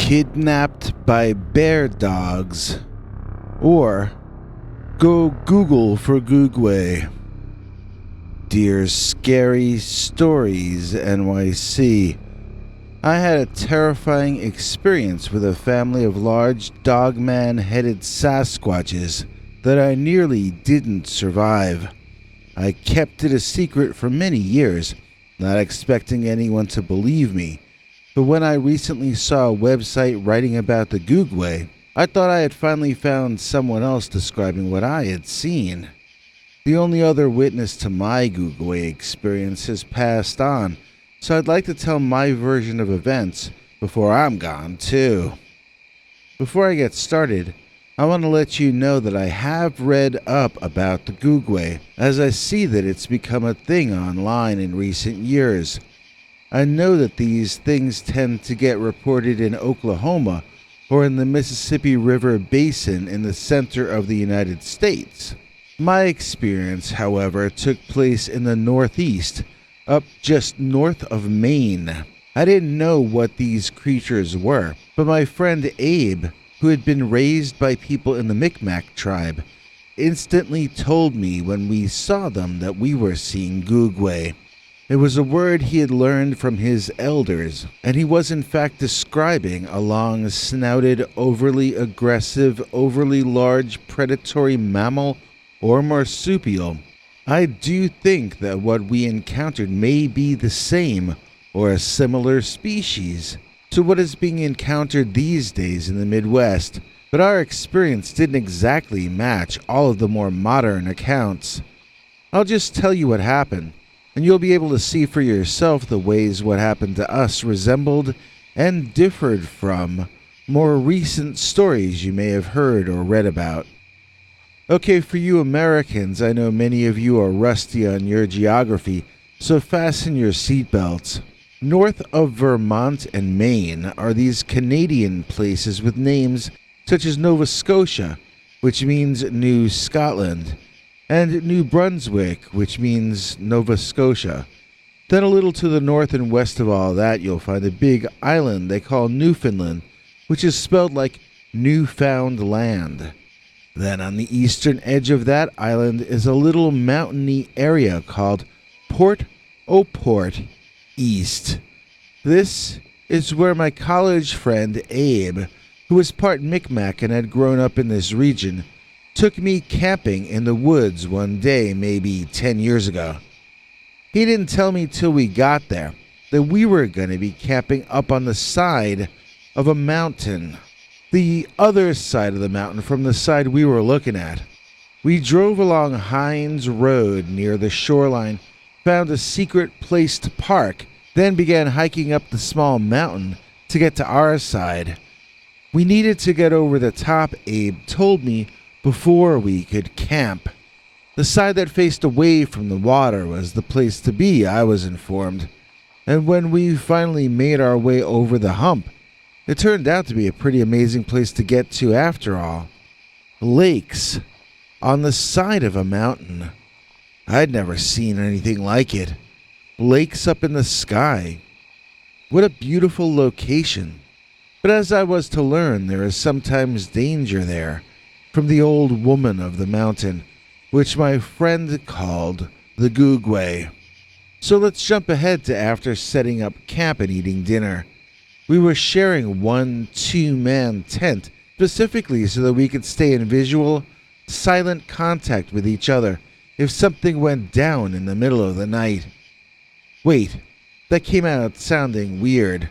Kidnapped by bear dogs, or go Google for Gugwe. Dear Scary Stories NYC, I had a terrifying experience with a family of large Dogman-headed Sasquatches that I nearly didn't survive. I kept it a secret for many years, not expecting anyone to believe me. But when I recently saw a website writing about the Gugwe, I thought I had finally found someone else describing what I had seen. The only other witness to my Gugwe experience has passed on, so I'd like to tell my version of events before I'm gone too. Before I get started, I want to let you know that I have read up about the Gugwe, as I see that it's become a thing online in recent years. I know that these things tend to get reported in Oklahoma or in the Mississippi River Basin in the center of the United States. My experience, however, took place in the Northeast, up just north of Maine. I didn't know what these creatures were, but my friend Abe, who had been raised by people in the Micmac tribe, instantly told me when we saw them that we were seeing Gugwe. It was a word he had learned from his elders, and he was in fact describing a long-snouted, overly aggressive, overly large predatory mammal or marsupial. I do think that what we encountered may be the same or a similar species to what is being encountered these days in the Midwest, but our experience didn't exactly match all of the more modern accounts. I'll just tell you what happened, and you'll be able to see for yourself the ways what happened to us resembled and differed from more recent stories you may have heard or read about. Okay, for you Americans, I know many of you are rusty on your geography, so fasten your seatbelts. North of Vermont and Maine are these Canadian places with names such as Nova Scotia, which means New Scotland, and New Brunswick, which means Nova Scotia. Then a little to the north and west of all that, you'll find a big island they call Newfoundland, which is spelled like Newfound Land. Then on the eastern edge of that island is a little mountainy area called Port au Port East. This is where my college friend Abe, who was part Micmac and had grown up in this region, took me camping in the woods one day maybe 10 years ago. He didn't tell me till we got there that we were going to be camping up on the side of a mountain. The other side of the mountain from the side we were looking at. We drove along Hines Road near the shoreline, found a secret place to park, then began hiking up the small mountain to get to our side. We needed to get over the top, Abe told me, before we could camp. The side that faced away from the water was the place to be, I was informed. And when we finally made our way over the hump, it turned out to be a pretty amazing place to get to after all. Lakes on the side of a mountain. I'd never seen anything like it. Lakes up in the sky. What a beautiful location. But as I was to learn, there is sometimes danger there from the old woman of the mountain, which my friend called the Gugwe. So let's jump ahead to after setting up camp and eating dinner. We were sharing one 2-man tent, specifically so that we could stay in visual, silent contact with each other if something went down in the middle of the night. Wait, that came out sounding weird.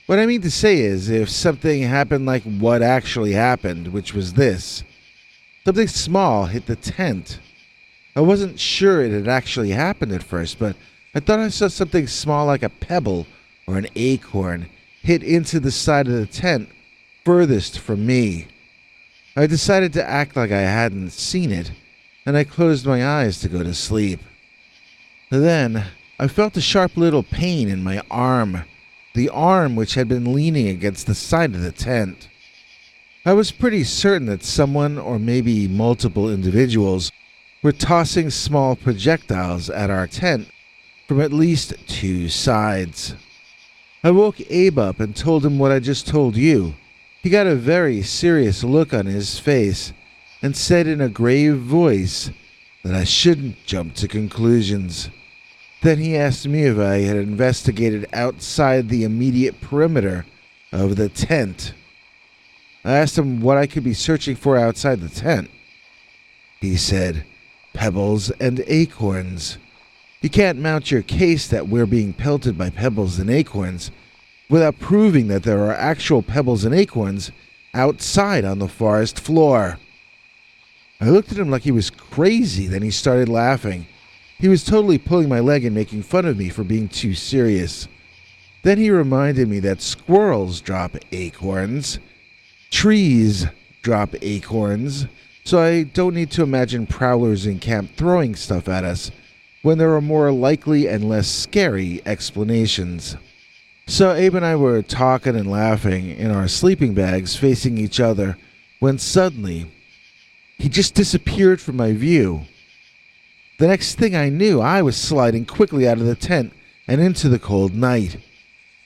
What I mean to say is, if something happened like what actually happened, which was this. Something small hit the tent. I wasn't sure it had actually happened at first, but I thought I saw something small like a pebble or an acorn hit into the side of the tent furthest from me. I decided to act like I hadn't seen it, and I closed my eyes to go to sleep. Then I felt a sharp little pain in my arm, the arm which had been leaning against the side of the tent. I was pretty certain that someone, or maybe multiple individuals, were tossing small projectiles at our tent from at least 2 sides. I woke Abe up and told him what I just told you. He got a very serious look on his face and said in a grave voice that I shouldn't jump to conclusions. Then he asked me if I had investigated outside the immediate perimeter of the tent. I asked him what I could be searching for outside the tent. He said, pebbles and acorns. You can't mount your case that we're being pelted by pebbles and acorns without proving that there are actual pebbles and acorns outside on the forest floor. I looked at him like he was crazy, then he started laughing. He was totally pulling my leg and making fun of me for being too serious. Then he reminded me that squirrels drop acorns, trees drop acorns, so I don't need to imagine prowlers in camp throwing stuff at us when there are more likely and less scary explanations. So Abe and I were talking and laughing in our sleeping bags facing each other when suddenly he just disappeared from my view. The next thing I knew, I was sliding quickly out of the tent and into the cold night.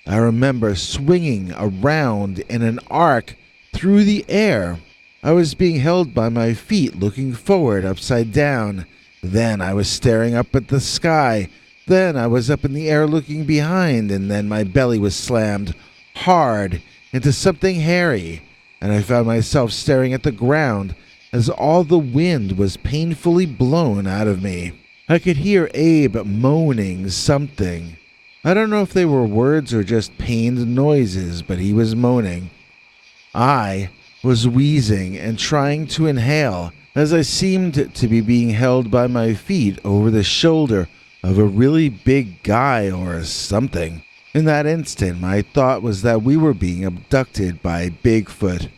I remember swinging around in an arc through the air. I was being held by my feet, looking forward upside down. Then I was staring up at the sky. Then I was up in the air looking behind, and then my belly was slammed hard into something hairy, and I found myself staring at the ground as all the wind was painfully blown out of me. I could hear Abe moaning something. I don't know if they were words or just pained noises, but he was moaning. I was wheezing and trying to inhale as I seemed to be being held by my feet over the shoulder of a really big guy or something. In that instant, my thought was that we were being abducted by Bigfoot.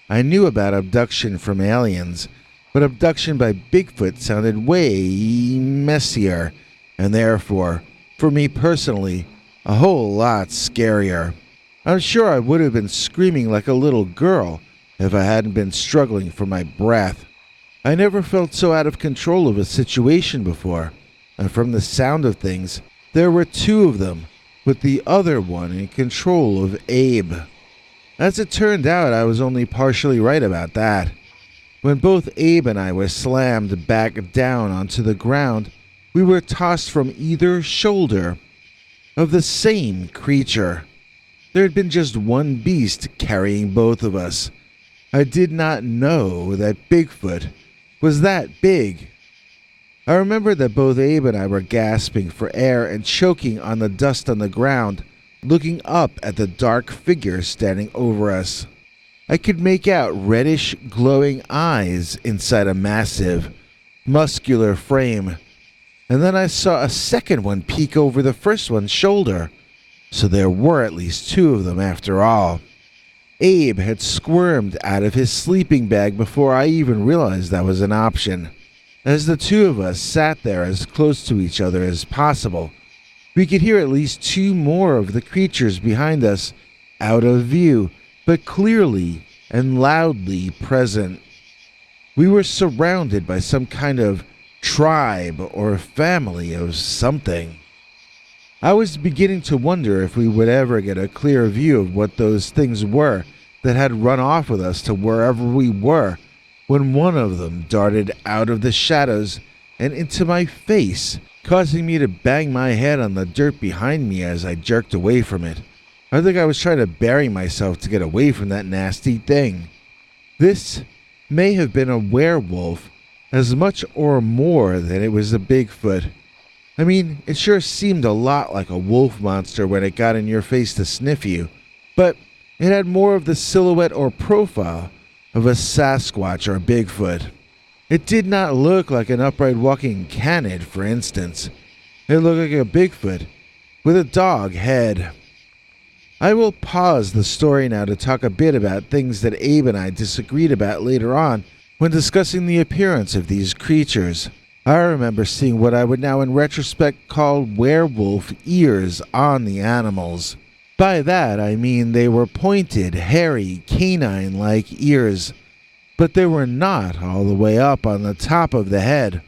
I knew about abduction from aliens, but abduction by Bigfoot sounded way messier, and therefore, for me personally, a whole lot scarier. I'm sure I would have been screaming like a little girl if I hadn't been struggling for my breath. I never felt so out of control of a situation before, and from the sound of things, there were two of them, with the other one in control of Abe. As it turned out, I was only partially right about that. When both Abe and I were slammed back down onto the ground, we were tossed from either shoulder of the same creature. There had been just one beast carrying both of us. I did not know that Bigfoot was that big. I remember that both Abe and I were gasping for air and choking on the dust on the ground, looking up at the dark figure standing over us. I could make out reddish, glowing eyes inside a massive, muscular frame. And then I saw a second one peek over the first one's shoulder. So there were at least two of them after all. Abe had squirmed out of his sleeping bag before I even realized that was an option. As the two of us sat there as close to each other as possible, we could hear at least two more of the creatures behind us, out of view, but clearly and loudly present. We were surrounded by some kind of tribe or family of something. I was beginning to wonder if we would ever get a clear view of what those things were that had run off with us to wherever we were, when one of them darted out of the shadows and into my face, causing me to bang my head on the dirt behind me as I jerked away from it. I think I was trying to bury myself to get away from that nasty thing. This may have been a werewolf as much or more than it was a Bigfoot. I mean, it sure seemed a lot like a wolf monster when it got in your face to sniff you, but it had more of the silhouette or profile of a Sasquatch or Bigfoot. It did not look like an upright walking canid, for instance. It looked like a Bigfoot with a dog head. I will pause the story now to talk a bit about things that Abe and I disagreed about later on when discussing the appearance of these creatures. I remember seeing what I would now in retrospect call werewolf ears on the animals. By that I mean they were pointed, hairy, canine-like ears, but they were not all the way up on the top of the head.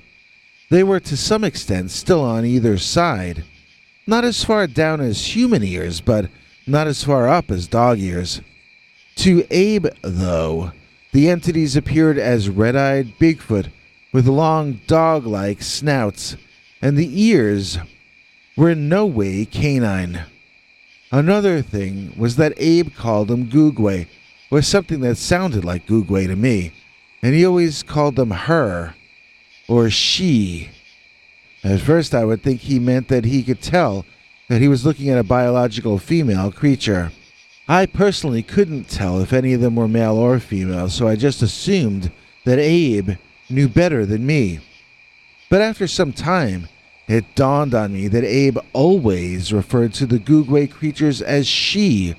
They were to some extent still on either side. Not as far down as human ears, but not as far up as dog ears. To Abe, though, the entities appeared as red-eyed Bigfoot with long dog-like snouts, and the ears were in no way canine. Another thing was that Abe called them Gugwe, or something that sounded like Gugwe to me, and he always called them her, or she. At first I would think he meant that he could tell that he was looking at a biological female creature. I personally couldn't tell if any of them were male or female, so I just assumed that Abe knew better than me. But after some time, it dawned on me that Abe always referred to the Gugwe creatures as she,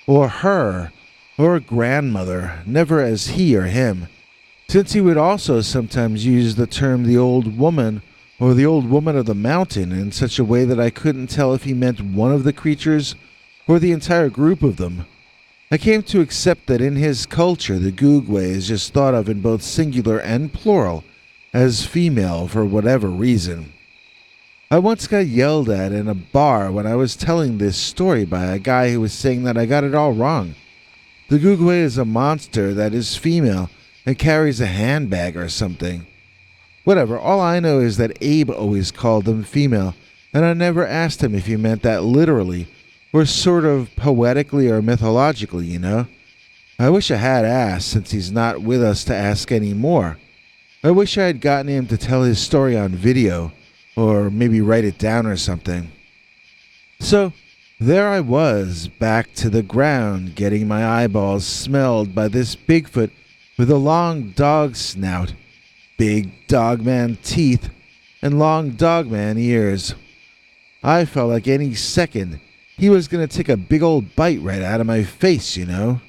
or her, or grandmother, never as he or him, since he would also sometimes use the term the old woman or the old woman of the mountain in such a way that I couldn't tell if he meant one of the creatures or the entire group of them. I came to accept that in his culture the Gugwe is just thought of in both singular and plural as female for whatever reason. I once got yelled at in a bar when I was telling this story by a guy who was saying that I got it all wrong. The Gugwe is a monster that is female and carries a handbag or something. Whatever, all I know is that Abe always called them female, and I never asked him if he meant that literally, or sort of poetically or mythologically, you know? I wish I had asked, since he's not with us to ask any more. I wish I had gotten him to tell his story on video, or maybe write it down or something. So, there I was, back to the ground, getting my eyeballs smelled by this Bigfoot with a long dog snout, big dogman teeth, and long dogman ears. I felt like any second he was going to take a big old bite right out of my face, you know.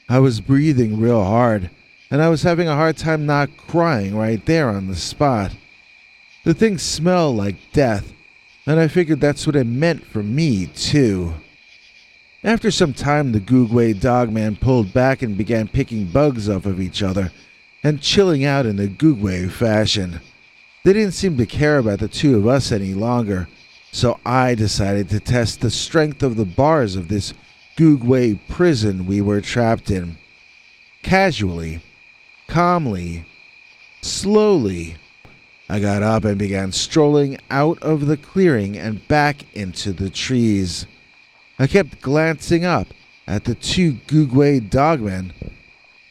I was breathing real hard, and I was having a hard time not crying right there on the spot. The thing smelled like death, and I figured that's what it meant for me, too. After some time, the Gugwe dogman pulled back and began picking bugs off of each other and chilling out in the Gugwe fashion. They didn't seem to care about the two of us any longer, so I decided to test the strength of the bars of this Gugwe prison we were trapped in. Casually, calmly, slowly, I got up and began strolling out of the clearing and back into the trees. I kept glancing up at the two Gugwe dogmen,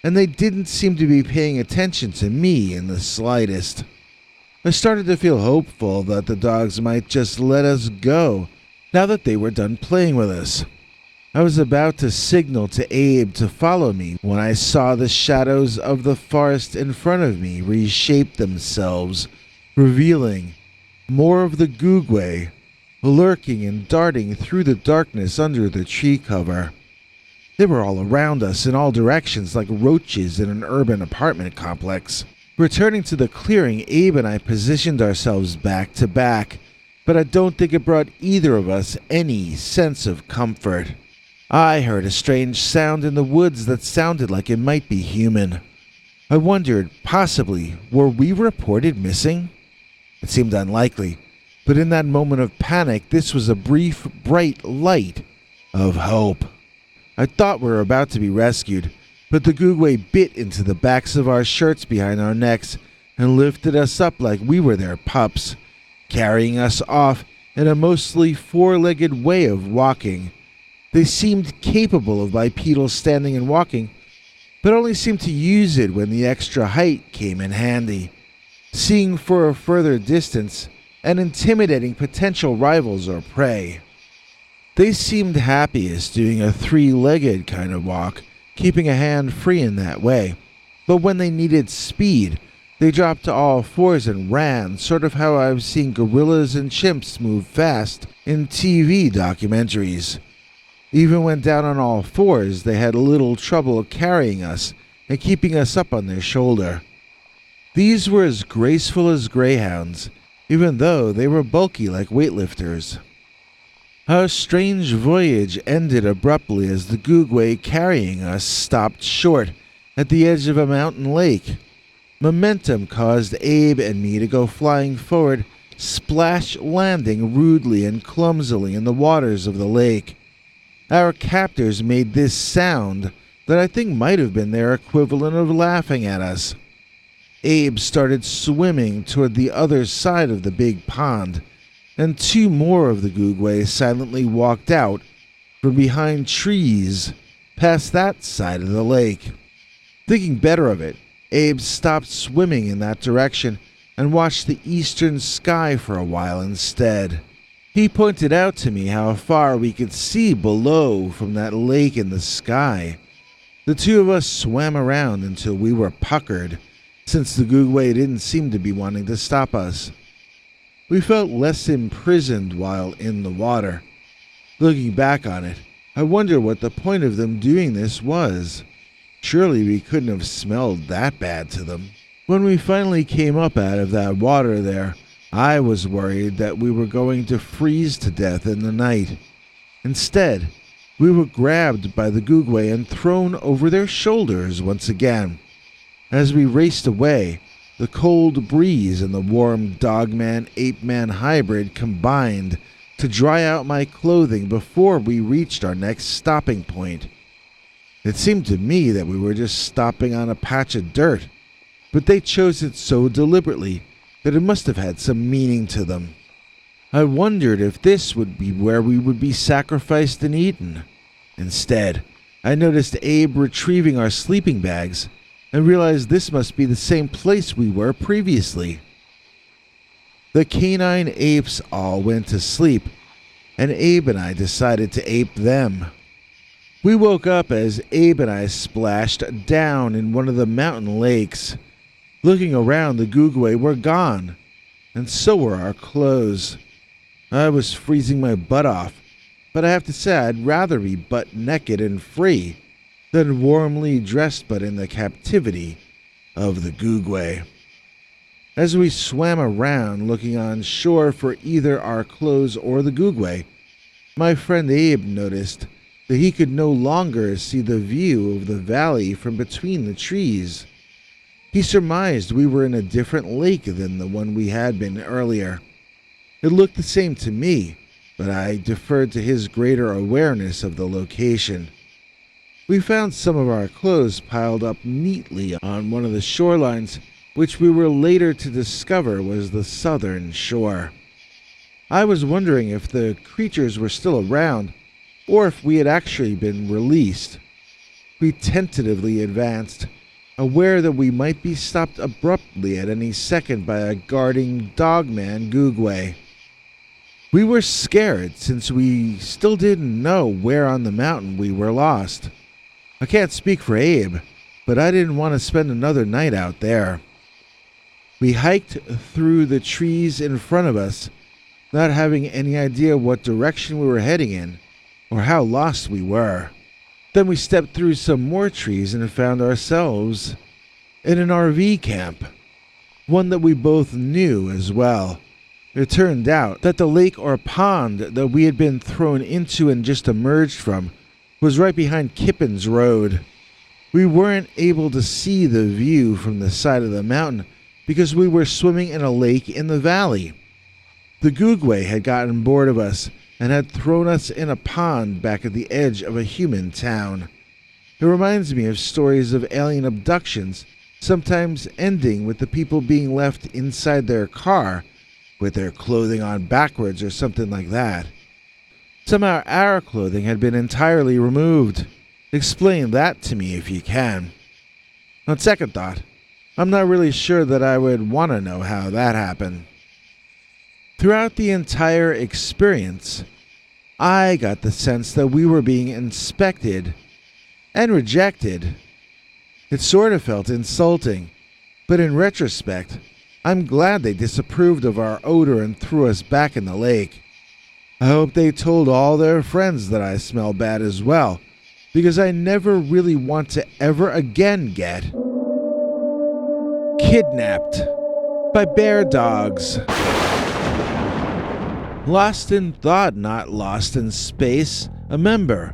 and they didn't seem to be paying attention to me in the slightest. I started to feel hopeful that the dogs might just let us go now that they were done playing with us. I was about to signal to Abe to follow me when I saw the shadows of the forest in front of me reshape themselves, revealing more of the Gugwe lurking and darting through the darkness under the tree cover. They were all around us in all directions like roaches in an urban apartment complex. Returning to the clearing, Abe and I positioned ourselves back to back, but I don't think it brought either of us any sense of comfort. I heard a strange sound in the woods that sounded like it might be human. I wondered, possibly, were we reported missing? It seemed unlikely, but in that moment of panic, this was a brief, bright light of hope. I thought we were about to be rescued, but the Gugwe bit into the backs of our shirts behind our necks and lifted us up like we were their pups, carrying us off in a mostly four-legged way of walking. They seemed capable of bipedal standing and walking, but only seemed to use it when the extra height came in handy, seeing for a further distance and intimidating potential rivals or prey. They seemed happiest doing a three-legged kind of walk, keeping a hand free in that way, but when they needed speed, they dropped to all fours and ran, sort of how I've seen gorillas and chimps move fast in TV documentaries. Even when down on all fours, they had little trouble carrying us and keeping us up on their shoulder. These were as graceful as greyhounds, even though they were bulky like weightlifters. Our strange voyage ended abruptly as the Gugwe carrying us stopped short at the edge of a mountain lake. Momentum caused Abe and me to go flying forward, splash landing rudely and clumsily in the waters of the lake. Our captors made this sound that I think might have been their equivalent of laughing at us. Abe started swimming toward the other side of the big pond, and two more of the Gugwe silently walked out from behind trees past that side of the lake. Thinking better of it, Abe stopped swimming in that direction and watched the eastern sky for a while instead. He pointed out to me how far we could see below from that lake in the sky. The two of us swam around until we were puckered, since the Gugwe didn't seem to be wanting to stop us. We felt less imprisoned while in the water. Looking back on it, I wonder what the point of them doing this was. Surely we couldn't have smelled that bad to them. When we finally came up out of that water there, I was worried that we were going to freeze to death in the night. Instead, we were grabbed by the Gugwe and thrown over their shoulders once again. As we raced away, the cold breeze and the warm Dogman-Ape-Man hybrid combined to dry out my clothing before we reached our next stopping point. It seemed to me that we were just stopping on a patch of dirt, but they chose it so deliberately that it must have had some meaning to them. I wondered if this would be where we would be sacrificed and eaten. Instead, I noticed Abe retrieving our sleeping bags and realized this must be the same place we were previously. The canine apes all went to sleep, and Abe and I decided to ape them. We woke up as Abe and I splashed down in one of the mountain lakes. Looking around, the Gugwe were gone, and so were our clothes. I was freezing my butt off, but I have to say I'd rather be butt naked and free than warmly dressed but in the captivity of the Gugwe. As we swam around looking on shore for either our clothes or the Gugwe, my friend Abe noticed that he could no longer see the view of the valley from between the trees. He surmised we were in a different lake than the one we had been earlier. It looked the same to me, but I deferred to his greater awareness of the location. We found some of our clothes piled up neatly on one of the shorelines, which we were later to discover was the southern shore. I was wondering if the creatures were still around, or if we had actually been released. We tentatively advanced, aware that we might be stopped abruptly at any second by a guarding Dogman Gugwe. We were scared since we still didn't know where on the mountain we were lost. I can't speak for Abe, but I didn't want to spend another night out there. We hiked through the trees in front of us, not having any idea what direction we were heading in or how lost we were. Then we stepped through some more trees and found ourselves in an RV camp, one that we both knew as well. It turned out that the lake or pond that we had been thrown into and just emerged from was right behind Kippens Road. We weren't able to see the view from the side of the mountain because we were swimming in a lake in the valley. The Gugwe had gotten bored of us and had thrown us in a pond back at the edge of a human town. It reminds me of stories of alien abductions, sometimes ending with the people being left inside their car with their clothing on backwards or something like that. Somehow our clothing had been entirely removed. Explain that to me if you can. On second thought, I'm not really sure that I would want to know how that happened. Throughout the entire experience, I got the sense that we were being inspected and rejected. It sort of felt insulting, but in retrospect, I'm glad they disapproved of our odor and threw us back in the lake. I hope they told all their friends that I smell bad as well, because I never really want to ever again get kidnapped by bear dogs. Lost in thought, not lost in space, a member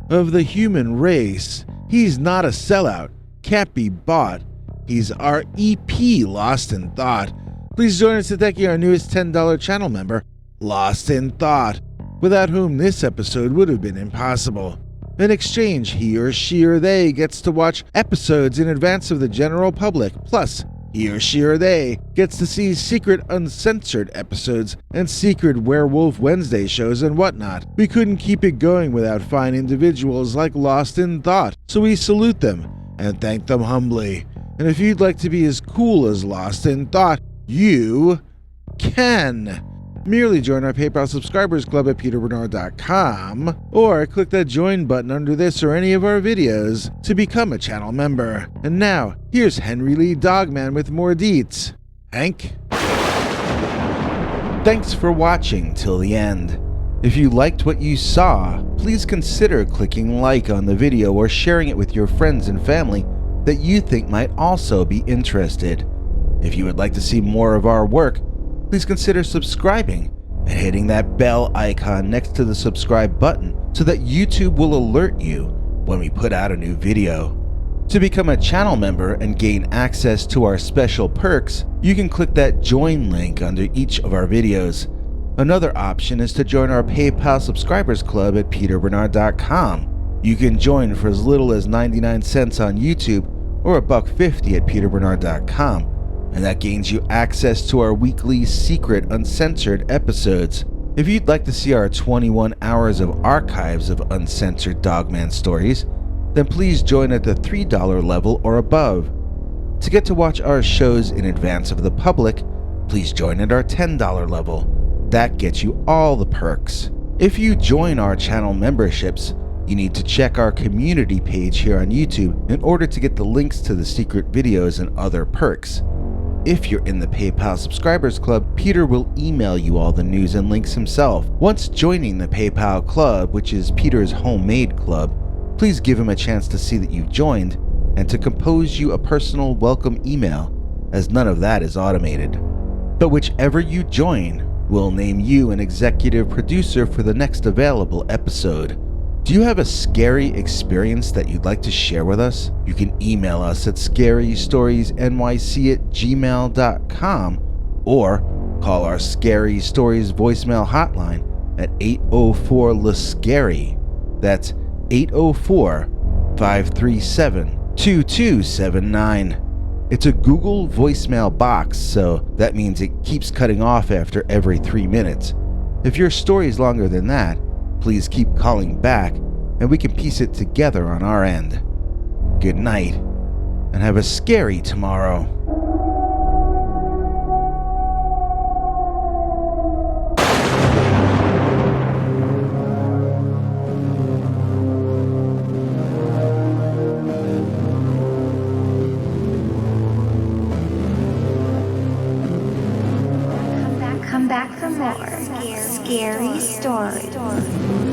of the human race. He's not a sellout, can't be bought. He's our EP, Lost in Thought. Please join us to thank you, our newest $10 channel member, Lost in Thought. without whom this episode would have been impossible. In exchange, he or she or they gets to watch episodes in advance of the general public, plus he or she or they gets to see secret uncensored episodes and secret Werewolf Wednesday shows and whatnot. We couldn't keep it going without fine individuals like Lost in Thought, so we salute them and thank them humbly. And if you'd like to be as cool as Lost in Thought, you can. Merely join our PayPal subscribers club at peterbernard.com, or click that join button under this or any of our videos to become a channel member. And now, here's Henry Lee Dogman with more deets. Hank? Thanks for watching till the end. If you liked what you saw, please consider clicking like on the video or sharing it with your friends and family that you think might also be interested. If you would like to see more of our work, please consider subscribing and hitting that bell icon next to the subscribe button so that YouTube will alert you when we put out a new video. To become a channel member and gain access to our special perks, you can click that join link under each of our videos. Another option is to join our PayPal subscribers club at peterbernard.com. You can join for as little as 99 cents on YouTube or $1.50 at peterbernard.com. And that gains you access to our weekly secret uncensored episodes. If you'd like to see our 21 hours of archives of uncensored Dogman stories, then please join at the $3 level or above. To get to watch our shows in advance of the public, please join at our $10 level. That gets you all the perks. If you join our channel memberships, you need to check our community page here on YouTube in order to get the links to the secret videos and other perks. If you're in the PayPal subscribers club, Peter will email you all the news and links himself. Once joining the PayPal club, which is Peter's homemade club, please give him a chance to see that you've joined and to compose you a personal welcome email, as none of that is automated. But whichever you join, we'll name you an executive producer for the next available episode. Do you have a scary experience that you'd like to share with us? You can email us at scarystoriesnyc@gmail.com or call our Scary Stories voicemail hotline at 804-LA-SCARY. That's 804-537-2279. It's a Google voicemail box, so that means it keeps cutting off after every 3 minutes. If your story is longer than that, please keep calling back and we can piece it together on our end. Good night, and have a scary tomorrow. Come back for more scary stories.